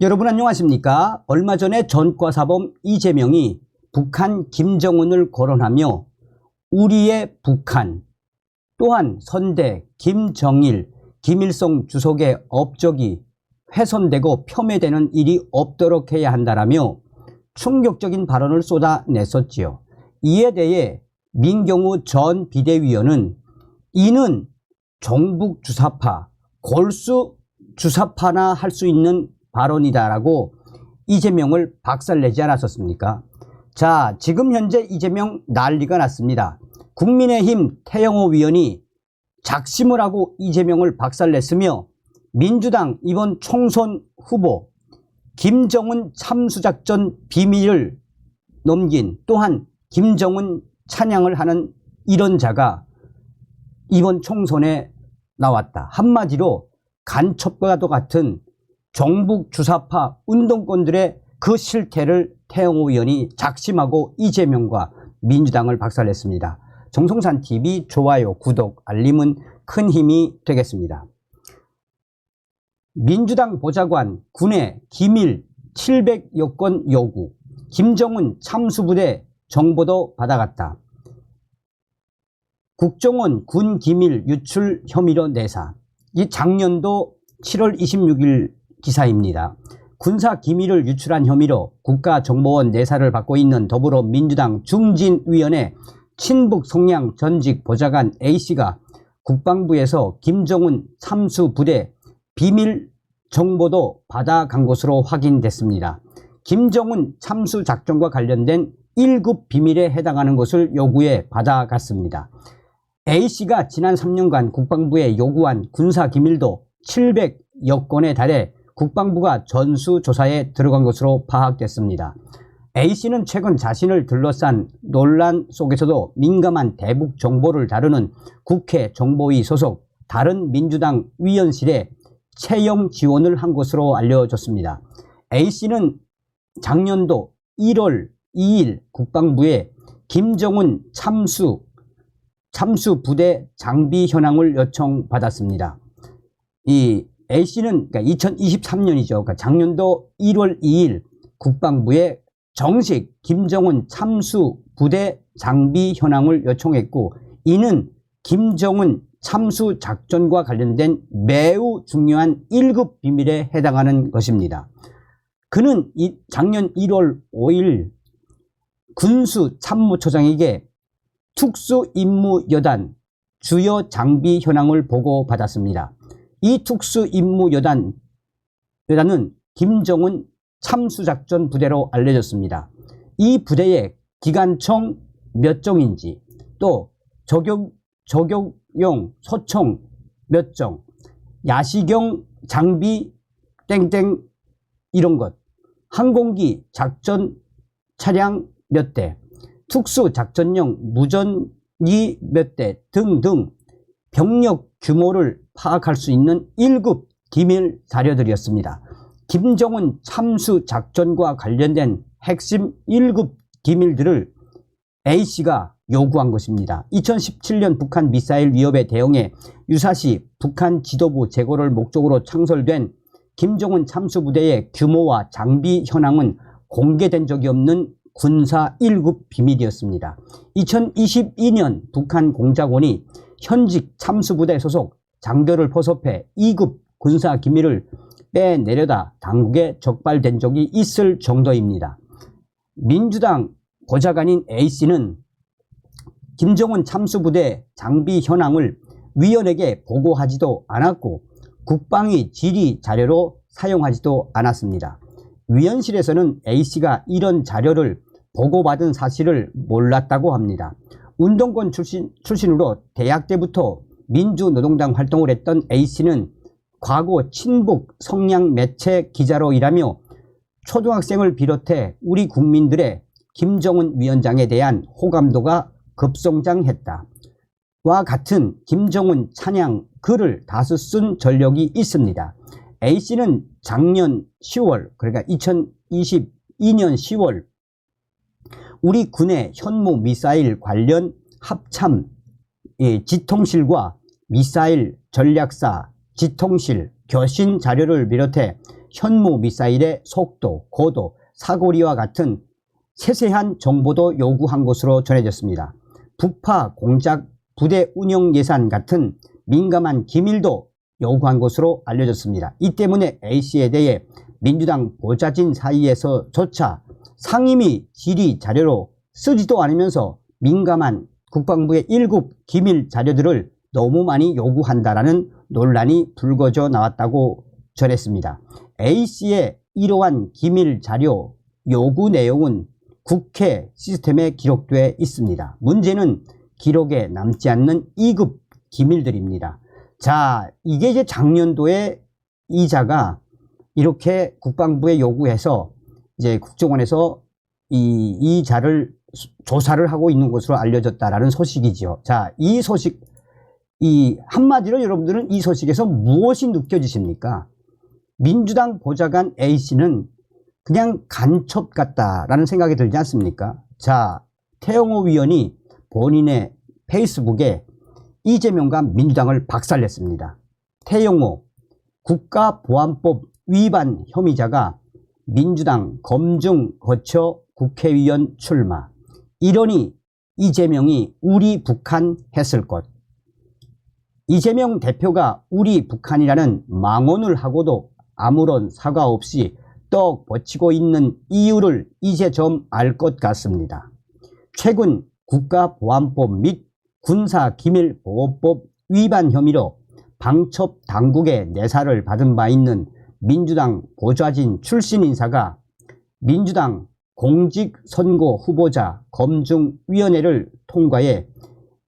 여러분 안녕하십니까? 얼마 전에 전과사범 이재명이 북한 김정은을 거론하며 우리의 북한, 또한 선대, 김정일, 김일성 주석의 업적이 훼손되고 폄훼되는 일이 없도록 해야 한다라며 충격적인 발언을 쏟아냈었지요. 이에 대해 민경우 전 비대위원은 이는 종북 주사파, 골수 주사파나 할 수 있는 발언이다라고 이재명을 박살내지 않았었습니까? 자, 지금 현재 이재명 난리가 났습니다. 국민의힘 태영호 위원이 작심을 하고 이재명을 박살냈으며 민주당 이번 총선 후보 김정은 참수작전 비밀을 넘긴 또한 김정은 찬양을 하는 이런 자가 이번 총선에 나왔다. 한마디로 간첩과도 같은 종북 주사파 운동권들의 그 실태를 태영호 의원이 작심하고 이재명과 민주당을 박살냈습니다. 정성산TV 좋아요, 구독, 알림은 큰 힘이 되겠습니다. 민주당 보좌관 군의 기밀 700여 건 요구, 김정은 참수부대 정보도 받아갔다. 국정원 군 기밀 유출 혐의로 내사. 이 작년도 7월 26일 기사입니다. 군사 기밀을 유출한 혐의로 국가정보원 내사를 받고 있는 더불어민주당 중진위원회 친북 성향 전직 보좌관 A씨가 국방부에서 김정은 참수부대 비밀 정보도 받아간 것으로 확인됐습니다. 김정은 참수작전과 관련된 1급 비밀에 해당하는 것을 요구해 받아갔습니다. A씨가 지난 3년간 국방부에 요구한 군사기밀도 700여 건에 달해 국방부가 전수조사에 들어간 것으로 파악됐습니다. A씨는 최근 자신을 둘러싼 논란 속에서도 민감한 대북 정보를 다루는 국회 정보위 소속 다른 민주당 위원실에 채용 지원을 한 것으로 알려졌습니다. A씨는 작년도 1월 2일 국방부에 김정은 참수부대 장비 현황을 요청받았습니다. 이 A씨는 그러니까 2023년이죠. 그러니까 작년도 1월 2일 국방부에 정식 김정은 참수부대 장비 현황을 요청했고, 이는 김정은 참수작전과 관련된 매우 중요한 1급 비밀에 해당하는 것입니다. 그는 작년 1월 5일 군수참모처장에게 특수임무여단 주요 장비 현황을 보고받았습니다. 이 특수임무여단은 김정은 참수작전 부대로 알려졌습니다. 이 부대의 기관총 몇 정인지, 또 적용용 소총 몇 정, 야시경 장비 땡땡 이런 것, 항공기 작전 차량 몇 대, 특수작전용 무전기 몇 대 등등 병력 규모를 파악할 수 있는 1급 기밀 자료들이었습니다. 김정은 참수작전과 관련된 핵심 1급 기밀들을 A씨가 요구한 것입니다. 2017년 북한 미사일 위협에 대응해 유사시 북한 지도부 제거를 목적으로 창설된 김정은 참수부대의 규모와 장비 현황은 공개된 적이 없는 군사 1급 비밀이었습니다. 2022년 북한 공작원이 현직 참수부대 소속 장교를 포섭해 2급 군사 기밀을 빼내려다 당국에 적발된 적이 있을 정도입니다. 민주당 보좌관인 A씨는 김정은 참수부대 장비 현황을 위원에게 보고하지도 않았고 국방위 질의 자료로 사용하지도 않았습니다. 위원실에서는 A씨가 이런 자료를 보고받은 사실을 몰랐다고 합니다. 운동권 출신으로 대학 때부터 민주노동당 활동을 했던 A씨는 과거 친북 성향 매체 기자로 일하며 초등학생을 비롯해 우리 국민들의 김정은 위원장에 대한 호감도가 급성장했다. 와 같은 김정은 찬양 글을 다수 쓴 전력이 있습니다. A씨는 작년 10월, 그러니까 2022년 10월 우리 군의 현무 미사일 관련 합참 지통실과 미사일 전략사 지통실, 교신 자료를 비롯해 현무 미사일의 속도, 고도, 사거리와 같은 세세한 정보도 요구한 것으로 전해졌습니다. 북파 공작 부대 운영 예산 같은 민감한 기밀도 요구한 것으로 알려졌습니다. 이 때문에 A씨에 대해 민주당 보좌진 사이에서조차 상임위 질의 자료로 쓰지도 않으면서 민감한 국방부의 1급 기밀 자료들을 너무 많이 요구한다라는 논란이 불거져 나왔다고 전했습니다. A씨의 이러한 기밀 자료 요구 내용은 국회 시스템에 기록되어 있습니다. 문제는 기록에 남지 않는 2급 기밀들입니다. 자, 이게 이제 작년도에 이자가 이렇게 국방부에 요구해서 이제 국정원에서 이 자를 조사를 하고 있는 것으로 알려졌다라는 소식이죠. 자, 이 소식, 한마디로 여러분들은 이 소식에서 무엇이 느껴지십니까? 민주당 보좌관 A씨는 그냥 간첩 같다라는 생각이 들지 않습니까? 자, 태영호 위원이 본인의 페이스북에 이재명과 민주당을 박살냈습니다. 태영호 국가보안법 위반 혐의자가 민주당 검증 거쳐 국회의원 출마. 이러니 이재명이 우리 북한 했을 것. 이재명 대표가 우리 북한이라는 망언을 하고도 아무런 사과 없이 떡 버치고 있는 이유를 이제 좀 알 것 같습니다. 최근 국가보안법 및 군사기밀보호법 위반 혐의로 방첩 당국의 내사를 받은 바 있는 민주당 보좌진 출신 인사가 민주당 공직선거 후보자 검증위원회를 통과해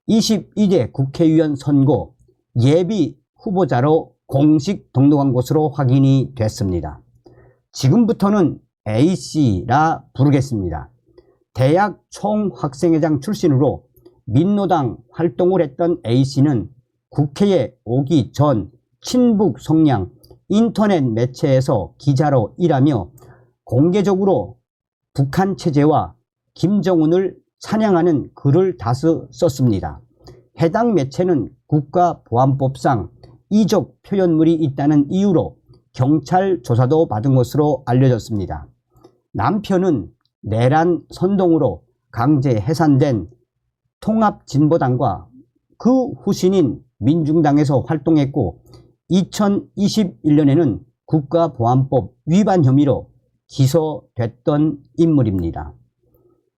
22대 국회의원 선거 예비 후보자로 공식 등록한 것으로 확인이 됐습니다. 지금부터는 A씨라 부르겠습니다. 대학 총학생회장 출신으로 민노당 활동을 했던 A씨는 국회에 오기 전 친북 성향 인터넷 매체에서 기자로 일하며 공개적으로 북한 체제와 김정은을 찬양하는 글을 다수 썼습니다. 해당 매체는 국가보안법상 이적 표현물이 있다는 이유로 경찰 조사도 받은 것으로 알려졌습니다. 남편은 내란 선동으로 강제 해산된 통합진보당과 그 후신인 민중당에서 활동했고 2021년에는 국가보안법 위반 혐의로 기소됐던 인물입니다.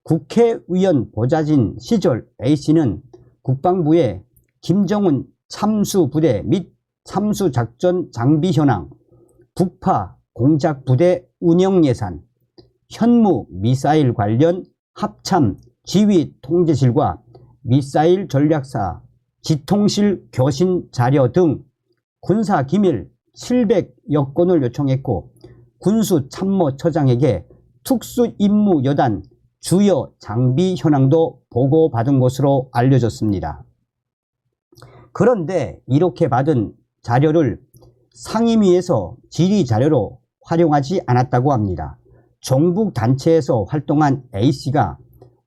국회의원 보좌진 시절 A씨는 국방부의 김정은 참수부대 및 참수작전 장비 현황, 북파 공작부대 운영예산, 현무 미사일 관련 합참 지휘 통제실과 미사일 전략사 지통실 교신 자료 등 군사기밀 700여 건을 요청했고 군수참모처장에게 특수임무여단 주요 장비 현황도 보고받은 것으로 알려졌습니다. 그런데 이렇게 받은 자료를 상임위에서 질의자료로 활용하지 않았다고 합니다. 종북단체에서 활동한 A씨가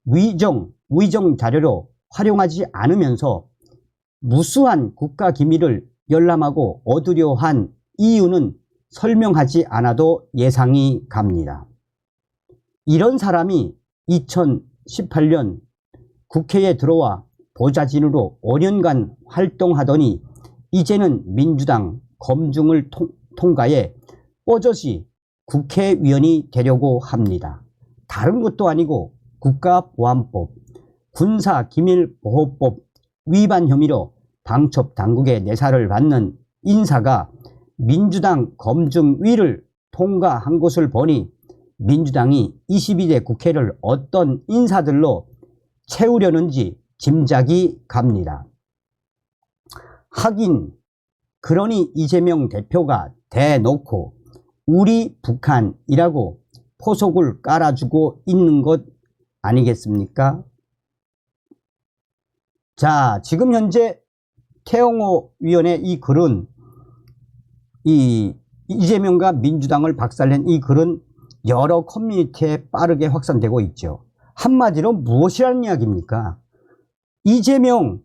위정 자료로 활용하지 않으면서 무수한 국가기밀을 열람하고 얻으려 한 이유는 설명하지 않아도 예상이 갑니다. 이런 사람이 2018년 국회에 들어와 보좌진으로 5년간 활동하더니 이제는 민주당 검증을 통과해 뽀젓이 국회의원이 되려고 합니다. 다른 것도 아니고 국가보안법, 군사기밀보호법 위반 혐의로 방첩당국의 내사를 받는 인사가 민주당 검증위를 통과한 것을 보니 민주당이 22대 국회를 어떤 인사들로 채우려는지 짐작이 갑니다. 하긴 그러니 이재명 대표가 대놓고 우리 북한이라고 포석을 깔아주고 있는 것 아니겠습니까? 자, 지금 현재 태영호 위원의 이 글은 이재명과 민주당을 박살낸 이 글은 여러 커뮤니티에 빠르게 확산되고 있죠. 한마디로 무엇이라는 이야기입니까? 이재명,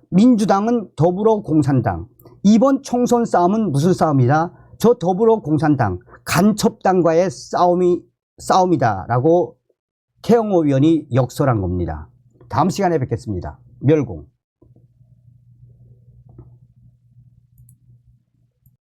민주당은 더불어공산당. 이번 총선 싸움은 무슨 싸움이다? 저 더불어공산당 간첩당과의 싸움이다라고 태영호 의원이 역설한 겁니다. 다음 시간에 뵙겠습니다. 멸공.